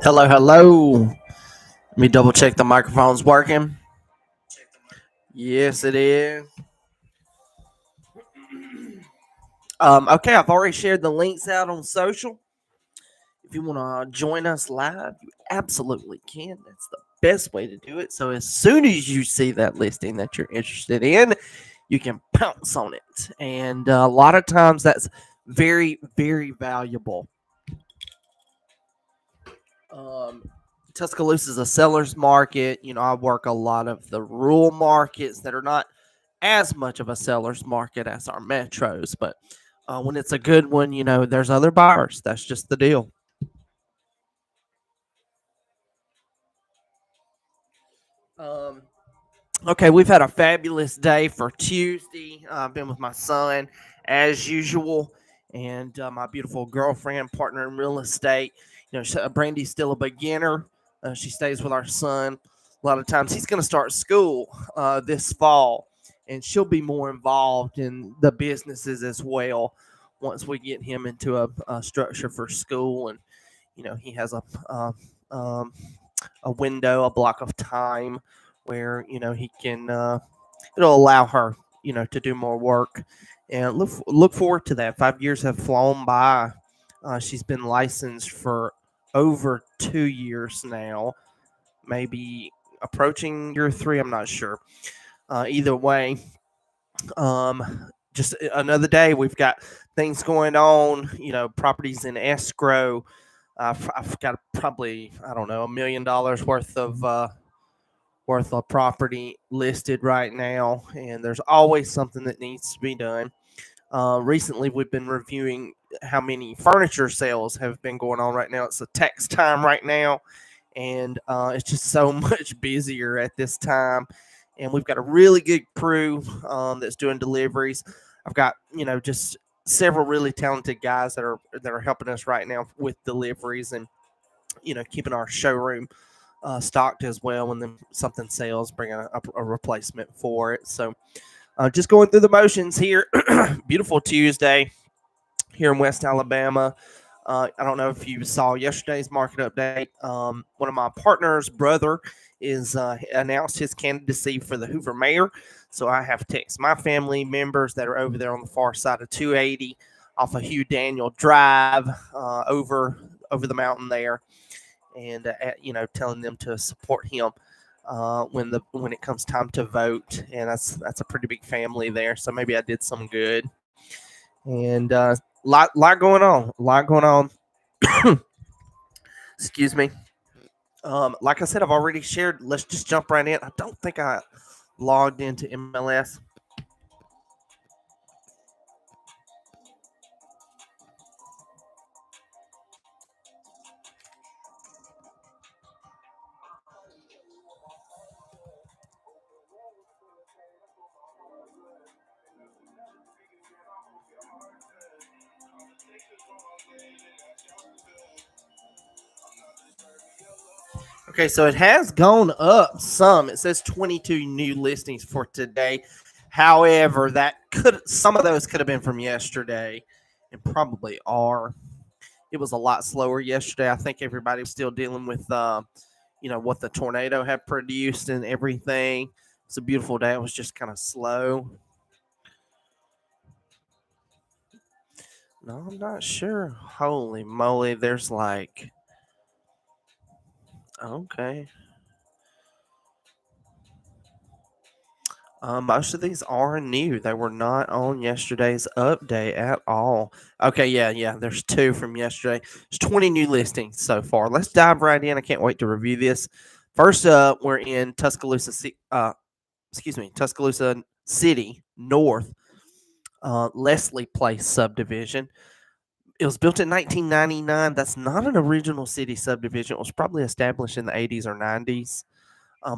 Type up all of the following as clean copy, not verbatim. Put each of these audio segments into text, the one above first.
Hello, hello. Let me double check the microphone's working. Yes, it is. Okay, I've already shared the links out on social. If you want to join us live, you absolutely can. That's the best way to do it. So as soon as you see that listing that you're interested in, you can pounce on it. And a lot of times that's very, very valuable. Um, Tuscaloosa is a seller's market. I work a lot of the rural markets that are not as much of a seller's market as our metros, but when it's a good one, there's other buyers. That's just the deal. Um, okay, we've had a fabulous day for Tuesday. I've been with my son as usual, and my beautiful girlfriend, partner in real estate. Brandy's still a beginner. She stays with our son. A lot of times he's going to start school this fall, and she'll be more involved in the businesses as well once we get him into a structure for school. And he has um, a window, a block of time where he can. It'll allow her, to do more work, and look forward to that. 5 years have flown by. She's been licensed for over 2 years now, maybe approaching year three. I'm not sure. Either way, just another day. We've got things going on. Properties in escrow. I've got probably, I don't know, $1 million worth of property listed right now, and there's always something that needs to be done. Recently, we've been reviewing how many furniture sales have been going on right now. It's a tax time right now, and it's just so much busier at this time. And we've got a really good crew that's doing deliveries. I've got just several really talented guys that are helping us right now with deliveries and keeping our showroom stocked as well. And then something sells, bringing a replacement for it. So just going through the motions here. Beautiful Tuesday here in West Alabama. I don't know if you saw yesterday's market update. One of my partner's brother is announced his candidacy for the Hoover mayor. So I have texted my family members that are over there on the far side of 280 off of Hugh Daniel Drive over the mountain there, and telling them to support him when it comes time to vote. And that's a pretty big family there. So maybe I did some good. And lot going on. A lot going on. Excuse me. Like I said, I've already shared. Let's just jump right in. I don't think I logged into MLS. Okay, so it has gone up some. It says 22 new listings for today. However, some of those could have been from yesterday, and probably are. It was a lot slower yesterday. I think everybody was still dealing with, what the tornado had produced and everything. It's a beautiful day. It was just kind of slow. No, I'm not sure. Holy moly, there's like, okay. Most of these are new. They were not on yesterday's update at all. Okay, yeah. There's two from yesterday. There's 20 new listings so far. Let's dive right in. I can't wait to review this. First up, we're in Tuscaloosa City North, LESLEY Place subdivision. It was built in 1999. That's not an original city subdivision. It was probably established in the 80s or 90s.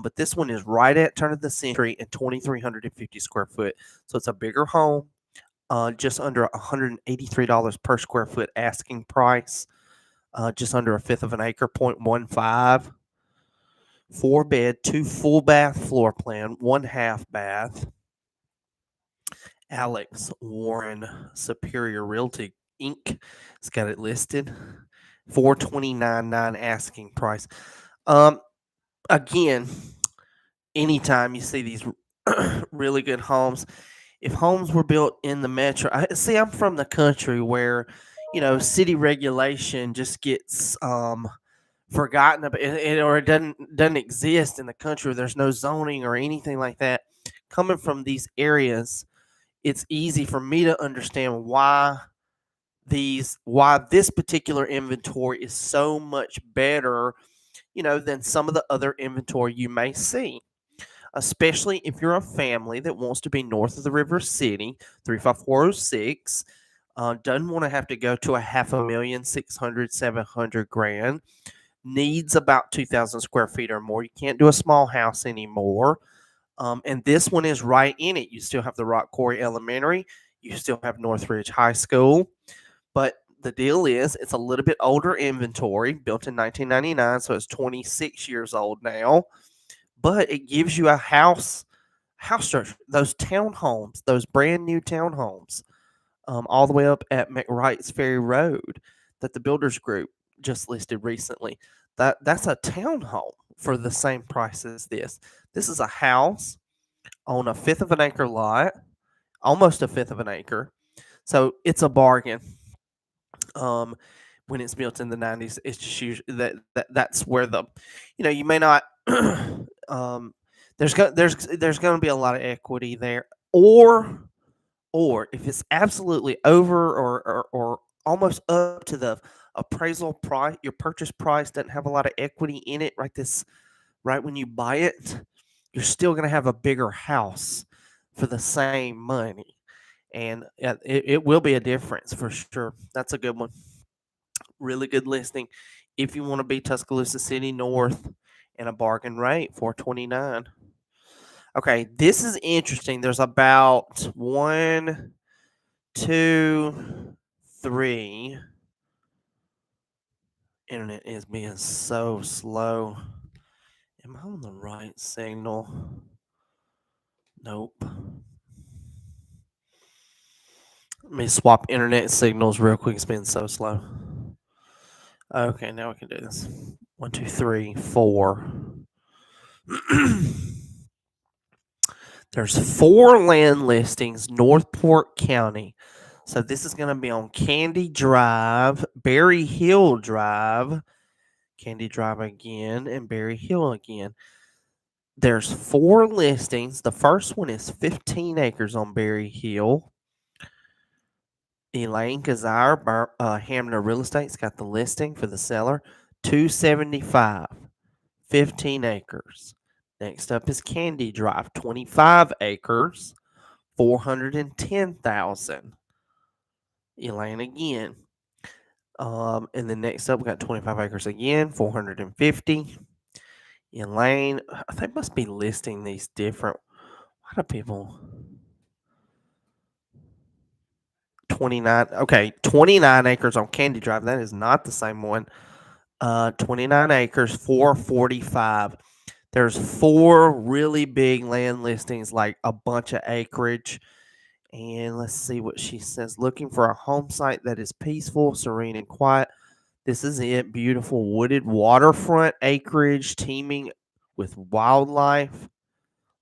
But this one is right at turn of the century and 2,350 square foot. So it's a bigger home, just under $183 per square foot asking price, just under a fifth of an acre, 0.15. 4-bed, 2 full bath floor plan, 1 half bath. Alex Warren Superior Realty Inc. has got it listed. $429,900 asking price. Again, anytime you see these really good homes, if homes were built in the metro, I'm from the country where, city regulation just gets forgotten about it, or it doesn't exist in the country. There's no zoning or anything like that. Coming from these areas, it's easy for me to understand why this particular inventory is so much better, than some of the other inventory you may see, especially if you're a family that wants to be north of the River City, 35406, doesn't want to have to go to a $500,000, 600, 700 grand, needs about 2,000 square feet or more. You can't do a small house anymore. And this one is right in it. You still have the Rock Quarry Elementary. You still have Northridge High School. But the deal is, it's a little bit older inventory, built in 1999, so it's 26 years old now. But it gives you a house structure, those townhomes, those brand new townhomes, all the way up at McWright's Ferry Road that the Builders Group just listed recently. That's a townhome for the same price as this. This is a house on a fifth of an acre lot, almost a fifth of an acre. So it's a bargain. When it's built in the 90s, it's just usually that's where you may not, there's going to be a lot of equity there, or if it's absolutely over or almost up to the appraisal price, your purchase price doesn't have a lot of equity in it right when you buy it, you're still going to have a bigger house for the same money. And it will be a difference for sure. That's a good one. Really good listing. If you want to be Tuscaloosa City North and a bargain rate, $429,000. Okay, this is interesting. There's about 1, 2, 3. Internet is being so slow. Am I on the right signal? Nope. Let me swap internet signals real quick. It's been so slow. Okay, now we can do this. 1, 2, 3, 4. There's 4 land listings, Northport County. So this is going to be on Candy Drive, Berry Hill Drive, Candy Drive again, and Berry Hill again. There's 4 listings. The first one is 15 acres on Berry Hill. Elaine Kazire, Hamner Real Estate's got the listing for the seller, $275, 15 acres. Next up is Candy Drive, 25 acres, $410,000. Elaine again. And then next up, we got 25 acres again, $450,000. Elaine, they must be listing these different. Why do people? 29. Okay, 29 acres on Candy Drive. That is not the same one. 29 acres, $445,000. There's 4 really big land listings, like a bunch of acreage. And let's see what she says. Looking for a home site that is peaceful, serene, and quiet. This is it. Beautiful wooded waterfront acreage teeming with wildlife.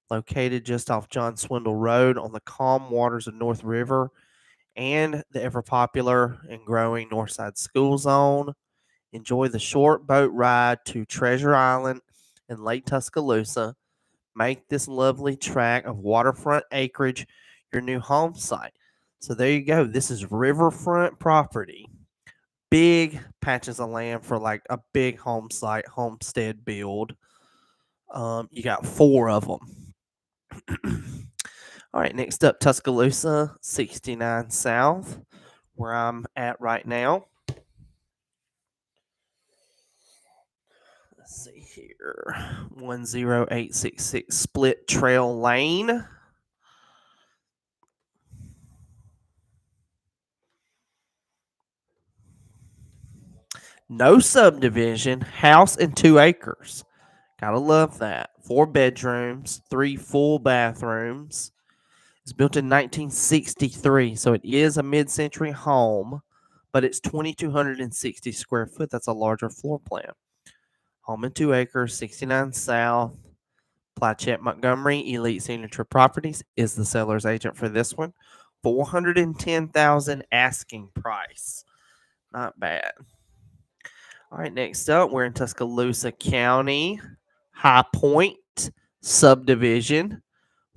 Located just off John Swindle Road on the calm waters of North River and the ever popular and growing Northside School Zone. Enjoy the short boat ride to Treasure Island and Lake Tuscaloosa. Make this lovely tract of waterfront acreage your new home site. So there you go. This is riverfront property. Big patches of land for like a big home site, homestead build. You got 4 of them. All right, next up, Tuscaloosa, 69 South, where I'm at right now. Let's see here. 10866 Split Trail Lane. No subdivision, house and 2 acres. Gotta love that. 4 bedrooms, 3 full bathrooms. It's built in 1963, so it is a mid-century home, but it's 2,260 square foot. That's a larger floor plan. Home and 2 acres, 69 South. Plachette Montgomery Elite Signature Properties is the seller's agent for this one. $410,000 asking price. Not bad. All right, next up, we're in Tuscaloosa County, High Pointe subdivision,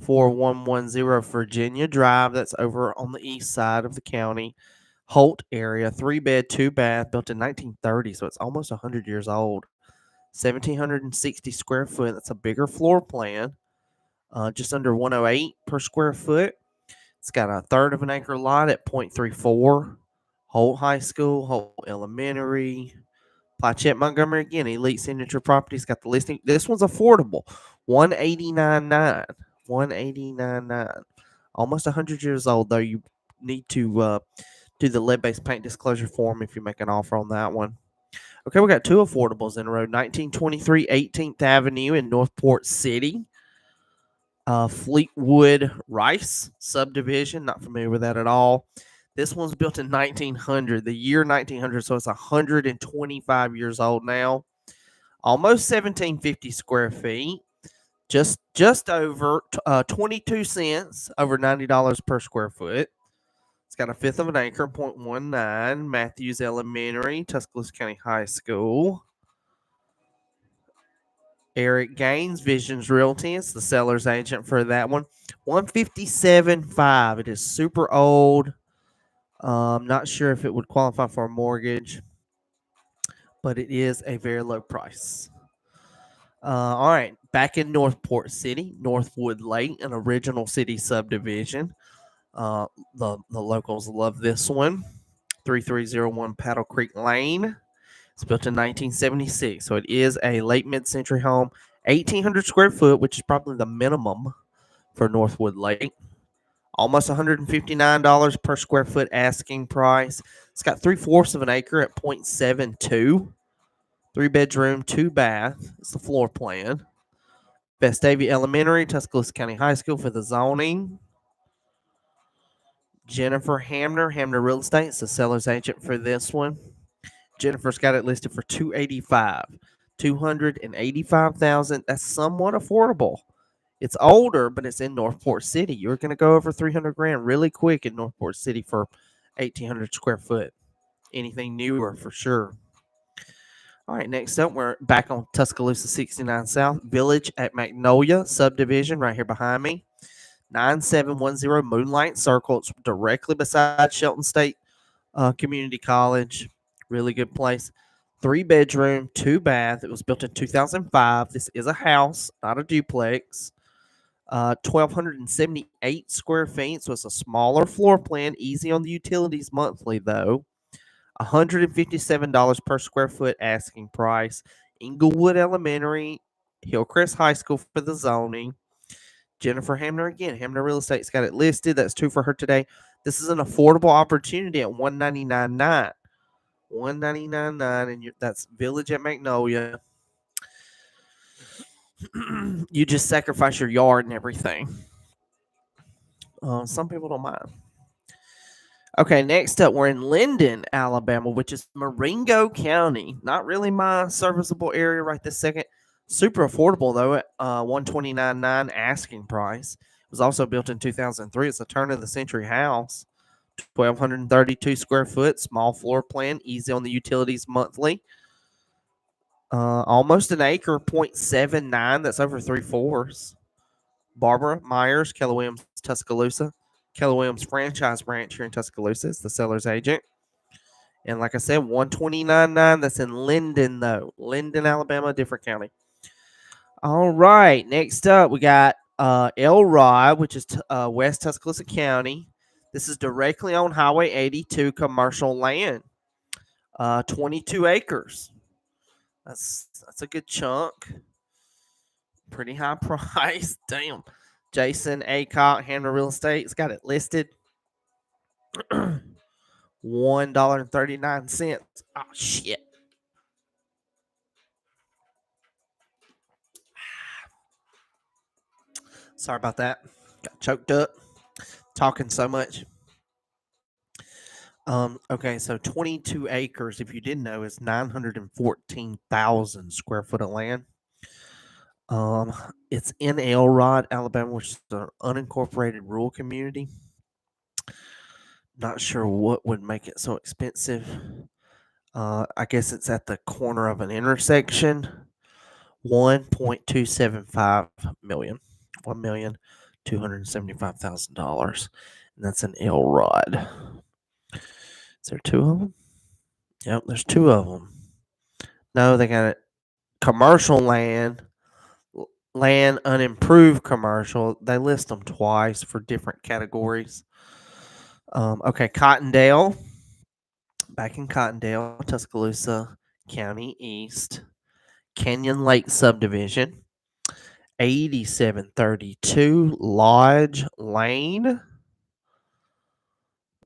4110 Virginia Drive. That's over on the east side of the county. Holt area, 3-bed, 2-bath, built in 1930, so it's almost 100 years old. 1,760 square foot. That's a bigger floor plan. Just under 108 per square foot. It's got a third of an acre lot at 0.34. Holt High School, Holt Elementary, Plachette Montgomery again. Elite Signature Properties got the listing. This one's affordable. 189.9. 189.9. Almost 100 years old, though. You need to do the lead-based paint disclosure form if you make an offer on that one. Okay, we got two affordables in a row. 1923 18th Avenue in Northport City. Fleetwood Rice subdivision. Not familiar with that at all. This one's built in 1900, the year 1900, so it's 125 years old now. Almost 1,750 square feet. Just over 22 cents, over $90 per square foot. It's got a fifth of an acre, 0.19. Matthews Elementary, Tuscaloosa County High School. Eric Gaines, Visions Realty. It's the seller's agent for that one. 157.5. It is super old. Not sure if it would qualify for a mortgage, but it is a very low price. All right, back in Northport City, Northwood Lake, an original city subdivision. The locals love this one. 3301 Paddle Creek Lane. It's built in 1976, so it is a late mid-century home. 1,800 square foot, which is probably the minimum for Northwood Lake. Almost $159 per square foot asking price. It's got 3/4 of an acre at 0.72. 3-bedroom, 2-bath. It's the floor plan. Vestavia Elementary, Tuscaloosa County High School for the zoning. Jennifer Hamner, Hamner Real Estate, is the seller's agent for this one. Jennifer's got it listed for $285,000. $285,000. That's somewhat affordable. It's older, but it's in Northport City. You're going to go over $300,000 really quick in Northport City for 1,800 square foot. Anything newer for sure. All right, next up, we're back on Tuscaloosa 69 South, Village at Magnolia subdivision right here behind me. 9710 Moonlight Circle. It's directly beside Shelton State Community College. Really good place. 3-bedroom, 2-bath. It was built in 2005. This is a house, not a duplex. 1,278 square feet, so it's a smaller floor plan. Easy on the utilities monthly, though. $157 per square foot asking price. Inglewood Elementary, Hillcrest High School for the zoning. Jennifer Hamner again. Hamner Real Estate's got it listed. That's 2 for her today. This is an affordable opportunity at $199.9. $199.9, and that's Village at Magnolia. You just sacrifice your yard and everything. Some people don't mind. Okay, next up, we're in Linden, Alabama, which is Marengo County. Not really my serviceable area right this second. Super affordable, though, at $129.9 asking price. It was also built in 2003. It's a turn-of-the-century house. 1,232 square foot, small floor plan, easy on the utilities monthly. Almost an acre, 0.79. That's over 3/4. Barbara Myers, Keller Williams, Tuscaloosa. Keller Williams franchise branch here in Tuscaloosa is the seller's agent. And like I said, $129.9. That's in Linden, though. Linden, Alabama, different county. All right. Next up, we got Elrod, which is West Tuscaloosa County. This is directly on Highway 82 commercial land. 22 acres. That's a good chunk. Pretty high price. Damn. Jason Acock, Hamner Real Estate's got it listed. $1.39. Oh, shit. Sorry about that. Got choked up. Talking so much. Okay, so 22 acres, if you didn't know, is 914,000 square foot of land. It's in Elrod, Alabama, which is an unincorporated rural community. Not sure what would make it so expensive. I guess it's at the corner of an intersection. $1.275 million. $1,275,000. And that's an Elrod. Is there two of them? Yep, there's two of them. No, they got it. Commercial land, unimproved commercial. They list them twice for different categories. Okay, Cottondale. Back in Cottondale, Tuscaloosa County East. Canyon Lake Subdivision. 8732 Lodge Lane.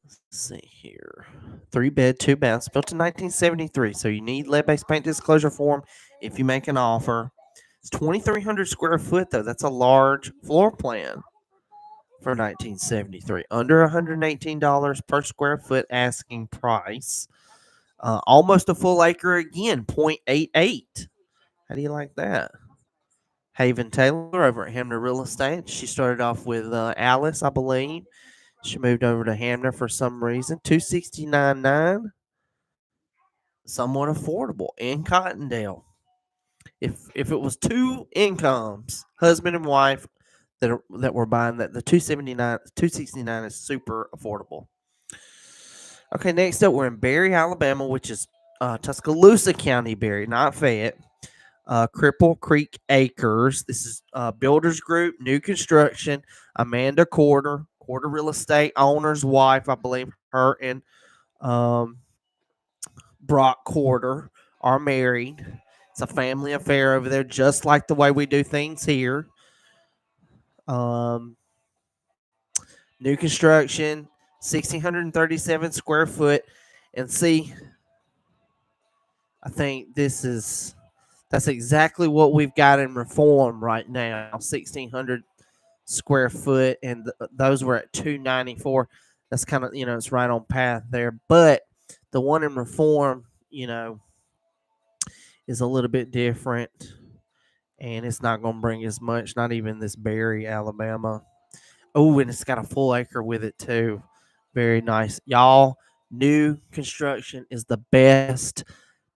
Let's see here. 3-bed, 2 baths, built in 1973. So you need lead-based paint disclosure form if you make an offer. It's 2,300 square foot, though. That's a large floor plan for 1973. Under $118 per square foot asking price. Almost a full acre again, 0.88. How do you like that? Haven Taylor over at Hamner Real Estate. She started off with Alice, I believe. She moved over to Hamner for some reason. $269.9. Somewhat affordable in Cottondale. If it was two incomes, husband and wife, that were buying that, the 269 is super affordable. Okay, next up we're in Berry, Alabama, which is Tuscaloosa County, Berry, not Fayette. Cripple Creek Acres. This is Builders Group, new construction. Amanda Quarter Real Estate owner's wife, I believe. Her and Brock Quarter are married. It's a family affair over there, just like the way we do things here. New construction, 1,637 square foot. And see, I think that's exactly what we've got in reform right now. 1,600 square foot, and those were at 294. That's kind of, it's right on path there. But the one in reform, is a little bit different, and it's not going to bring as much. Not even this Berry, Alabama. Oh, and it's got a full acre with it too. Very nice, y'all. New construction is the best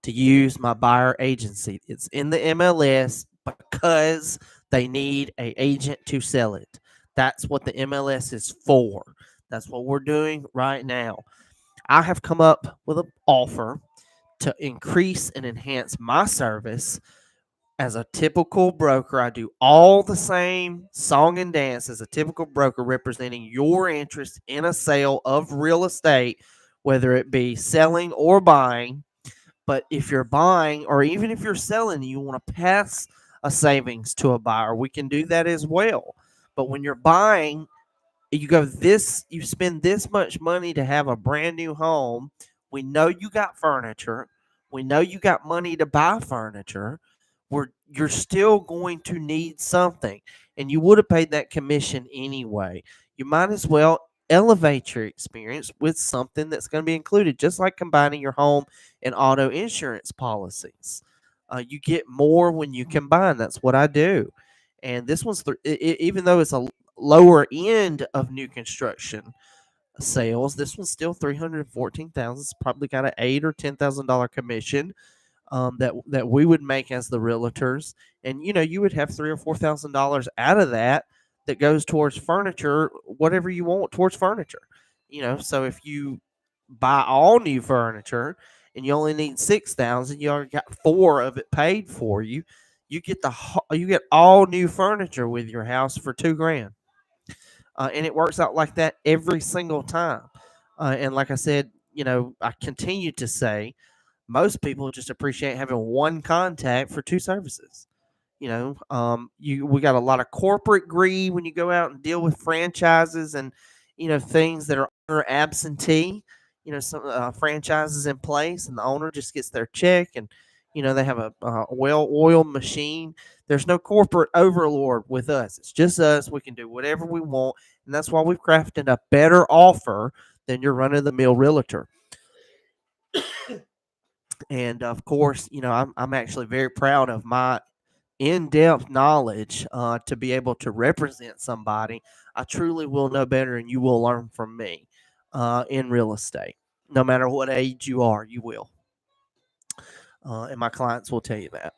to use my buyer agency. It's in the MLS because they need an agent to sell it. That's what the MLS is for. That's what we're doing right now. I have come up with an offer to increase and enhance my service. As a typical broker, I do all the same song and dance as a typical broker representing your interest in a sale of real estate, whether it be selling or buying. But if you're buying, or even if you're selling, you want to pass a savings to a buyer, we can do that as well. But when you're buying, you spend this much money to have a brand new home. We know you got furniture. We know you got money to buy furniture. You're still going to need something, and you would have paid that commission anyway. You might as well elevate your experience with something that's going to be included, just like combining your home and auto insurance policies. You get more when you combine. That's what I do. And this one's even though it's a lower end of new construction sales, this one's still 314,000. It's probably got an $8,000 or $10,000 commission. That we would make as the realtors, and you would have $3,000 or $4,000 out of that goes towards furniture, whatever you want towards furniture. So if you buy all new furniture and you only need 6,000, you already got 4 of it paid for you. You get all new furniture with your house for $2,000, and it works out like that every single time. And like I said, I continue to say, most people just appreciate having one contact for 2 services. We got a lot of corporate greed when you go out and deal with franchises and things that are absentee. Some franchises in place, and the owner just gets their check, and they have a well-oiled machine. There's no corporate overlord with us. It's just us. We can do whatever we want, and that's why we've crafted a better offer than your run-of-the-mill realtor. And of course, I'm actually very proud of my in-depth knowledge to be able to represent somebody. I truly will know better, and you will learn from me in real estate. No matter what age you are, you will. And my clients will tell you that.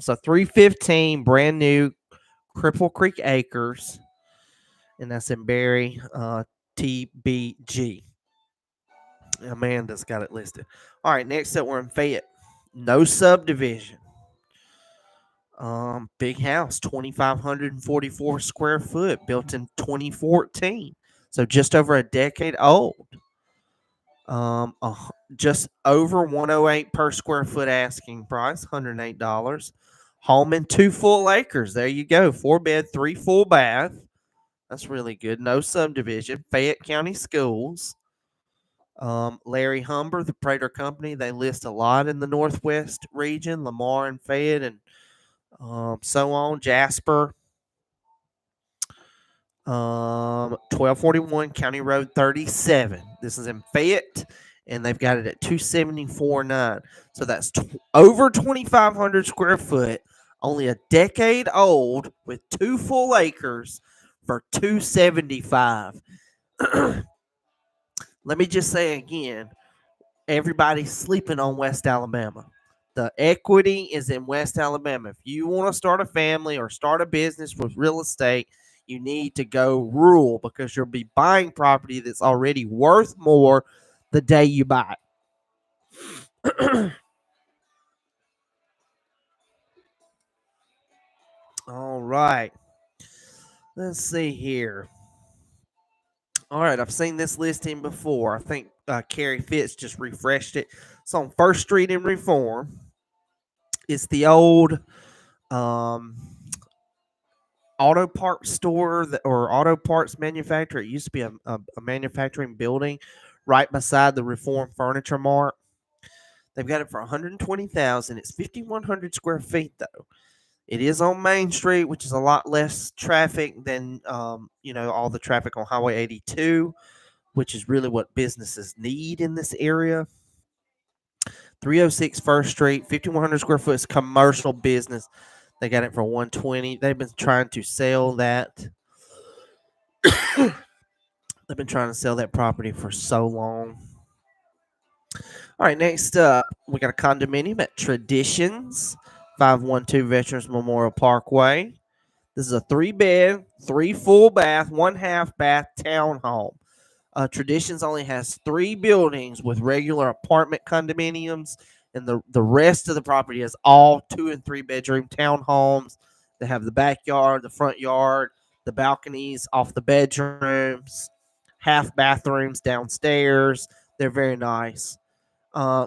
So 315, brand new Cripple Creek Acres, and that's in Barry, TBG. Amanda's got it listed. All right, next up, we're in Fayette. No subdivision. Big house, 2,544 square foot, built in 2014. So just over a decade old. Just over 108 per square foot asking price, $108. Home in 2 full acres. There you go. 4 bed, 3 full bath. That's really good. No subdivision. Fayette County Schools. Larry Humber, the Prater Company, they list a lot in the Northwest region, Lamar and Fayette, and so on. Jasper. 1241 County Road 37. This is in Fayette, and they've got it at 274.9. So that's over 2,500 square foot, only a decade old, with 2 full acres for 275. Let me just say again, everybody's sleeping on West Alabama. The equity is in West Alabama. If you want to start a family or start a business with real estate, you need to go rural, because you'll be buying property that's already worth more the day you buy it. All right. Let's see here. All right, I've seen this listing before. I think Carrie Fitz just refreshed it. It's on First Street in Reform. It's the old auto parts store or auto parts manufacturer. It used to be a manufacturing building right beside the Reform Furniture Mart. They've got it for $120,000. It's 5,100 square feet though. It is on Main Street, which is a lot less traffic than all the traffic on Highway 82, which is really what businesses need in this area. 306 First Street, 5,100 square foot is commercial business. They got it for $120,000. They've been trying to sell that. They've been trying to sell that property for so long. All right, next up, we got a condominium at Traditions, 512 Veterans Memorial Parkway. This is a 3 bed, 3 full bath, 1 half bath townhome. Traditions only has 3 buildings with regular apartment condominiums, and the rest of the property is all 2 and 3 bedroom townhomes. They have the backyard, the front yard, the balconies off the bedrooms, half bathrooms downstairs. They're very nice.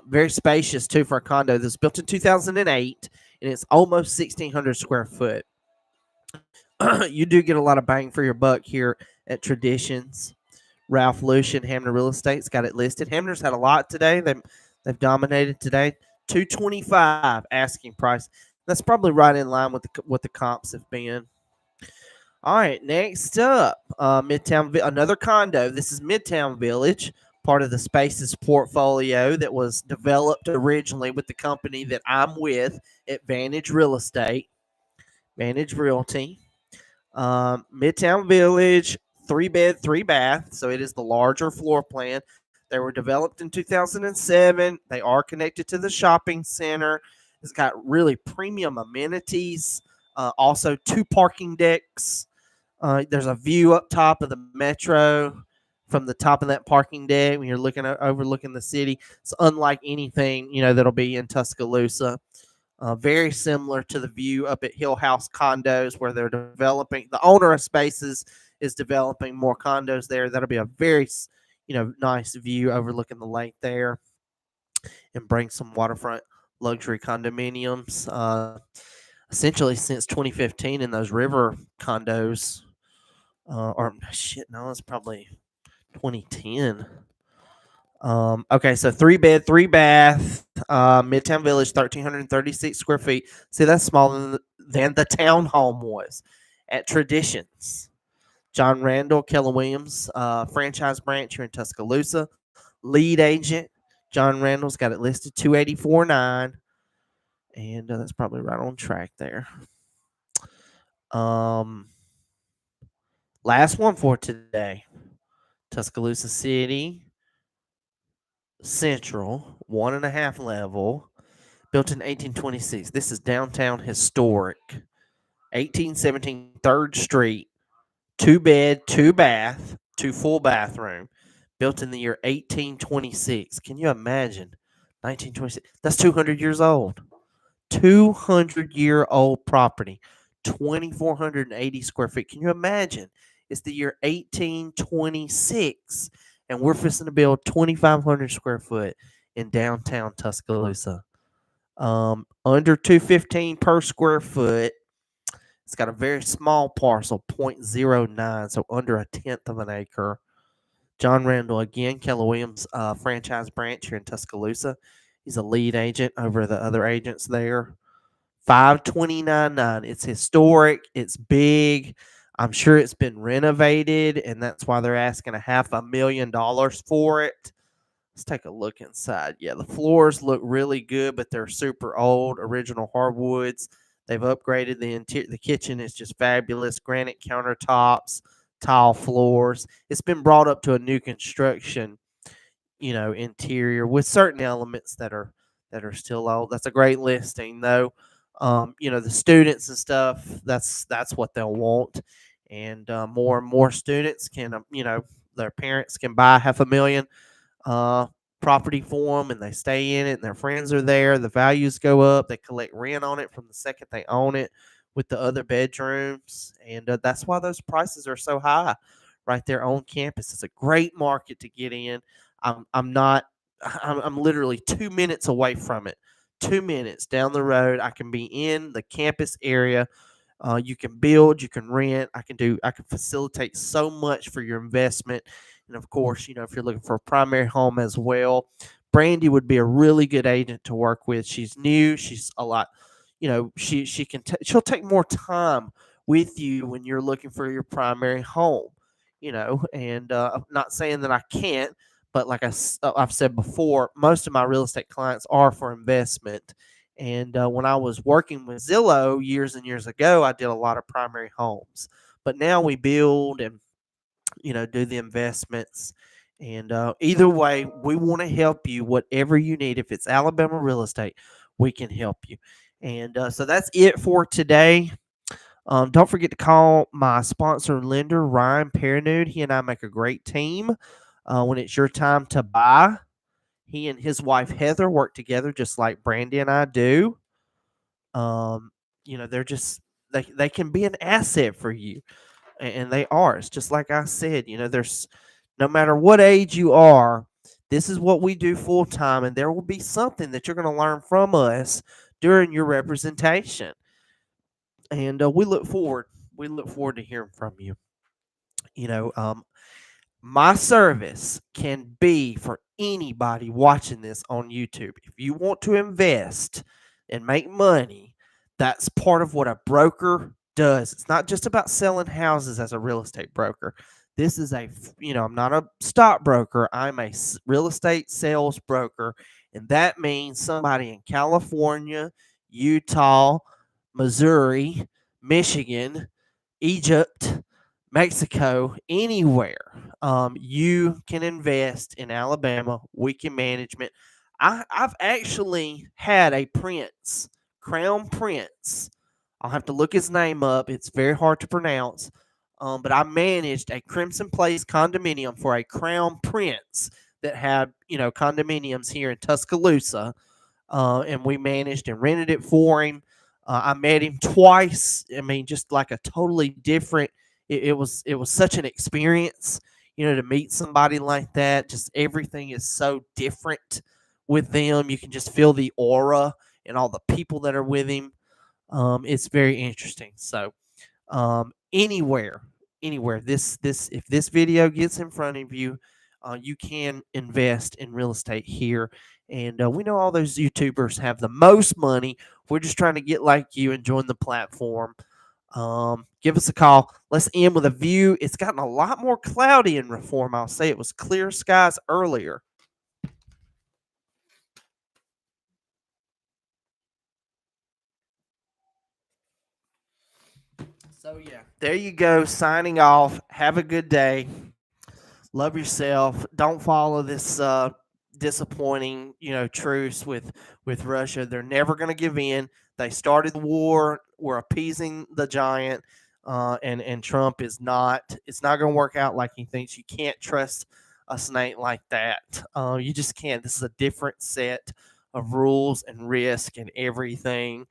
Very spacious too for a condo. This was built in 2008, and it's almost 1,600 square foot. You do get a lot of bang for your buck here at Traditions. Ralph Lucian, Hamner Real Estate's got it listed. Hamner's had a lot today. They've dominated today. $225 asking price. That's probably right in line with what the comps have been. All right, next up, Midtown, another condo. This is Midtown Village, part of the Spaces portfolio that was developed originally with the company that I'm with, Advantage Real Estate, Advantage Realty. Midtown Village, 3 bed, 3 bath. So it is the larger floor plan. They were developed in 2007. They are connected to the shopping center. It's got really premium amenities. Also 2 parking decks. There's a view up top of the metro from the top of that parking deck when you're overlooking the city. It's unlike anything that'll be in Tuscaloosa. Very similar to the view up at Hill House Condos, where they're developing. The owner of Spaces is developing more condos there. That'll be a very nice view overlooking the lake there, and bring some waterfront luxury condominiums. Essentially since 2015 in those river condos. It's probably 2010. Okay, so 3 bed, 3 bath, Midtown Village, 1,336 square feet. See, that's smaller than the townhome was at Traditions. John Randall, Keller Williams, franchise branch here in Tuscaloosa. Lead agent, John Randall's got it listed 284.9, and that's probably right on track there. Last one for today. Tuscaloosa City Central, 1.5 level, built in 1826. This is downtown historic. 1817 3rd Street, 2-bed, 2-bath, 2 full bathroom, built in the year 1826. Can you imagine? 1926. That's 200 years old. 200-year-old property. 2,480 square feet. Can you imagine? It's the year 1826, and we're fixing to build 2,500 square foot in downtown Tuscaloosa. Under $215 per square foot. It's got a very small parcel, 0.09, so under 1/10 of an acre. John Randall, again, Keller Williams franchise branch here in Tuscaloosa. He's a lead agent over the other agents there. 529.9. It's historic. It's big. I'm sure it's been renovated, and that's why they're asking $500,000 for it. Let's take a look inside. Yeah, the floors look really good, but they're super old, original hardwoods. They've upgraded the interior. The kitchen is just fabulous. Granite countertops, tile floors. It's been brought up to a new construction, interior with certain elements that are still old. That's a great listing, though. The students and stuff. That's what they'll want, and more students can, their parents can buy $500,000 property for them, and they stay in it, and their friends are there. The values go up. They collect rent on it from the second they own it with the other bedrooms, and that's why those prices are so high right there on campus. It's a great market to get in. I'm literally 2 minutes away from it. 2 minutes down the road, I can be in the campus area. You can build, you can rent. I can facilitate so much for your investment. And of course, if you're looking for a primary home as well, Brandy would be a really good agent to work with. She's new. She's a lot, she'll take more time with you when you're looking for your primary home, and I'm not saying that I can't, but like I've said before, most of my real estate clients are for investment. And when I was working with Zillow years and years ago, I did a lot of primary homes. But now we build and do the investments. And either way, we want to help you, whatever you need. If it's Alabama real estate, we can help you. And so that's it for today. Don't forget to call my sponsor and lender, Ryan Paranude. He and I make a great team. When it's your time to buy, he and his wife, Heather, work together just like Brandy and I do. They're just, they can be an asset for you. And they are. It's just like I said, there's no matter what age you are, this is what we do full time, and there will be something that you're going to learn from us during your representation. And we look forward to hearing from you. My service can be for anybody watching this on YouTube. If you want to invest and make money, that's part of what a broker does. It's not just about selling houses as a real estate broker. This is I'm not a stockbroker. I'm a real estate sales broker. And that means somebody in California, Utah, Missouri, Michigan, Egypt, Mexico, anywhere. You can invest in Alabama. We can management. I've actually had a crown prince. I'll have to look his name up. It's very hard to pronounce. But I managed a Crimson Place condominium for a crown prince that had, condominiums here in Tuscaloosa. And we managed and rented it for him. I met him twice. I mean, just like a totally different. It was such an experience, to meet somebody like that. Just everything is so different with them. You can just feel the aura and all the people that are with him. It's very interesting. So, anywhere, if this video gets in front of you, you can invest in real estate here. And we know all those YouTubers have the most money. We're just trying to get like you and join the platform. Give us a call. Let's end with a view. It's gotten a lot more cloudy in Reform. I'll say it was clear skies earlier. So yeah, there you go. Signing off. Have a good day. Love yourself. Don't follow this disappointing, truce with Russia. They're never going to give in. They started the war. We're appeasing the giant, and Trump is not. It's not going to work out like he thinks. You can't trust a snake like that. You just can't. This is a different set of rules and risk and everything.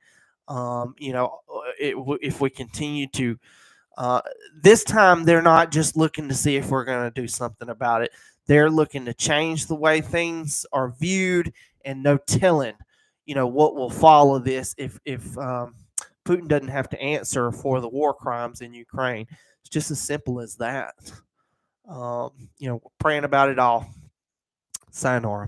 If we continue to uh, this time, they're not just looking to see if we're going to do something about it. They're looking to change the way things are viewed, and no telling, what will follow this if Putin doesn't have to answer for the war crimes in Ukraine. It's just as simple as that. Praying about it all. Sayonara.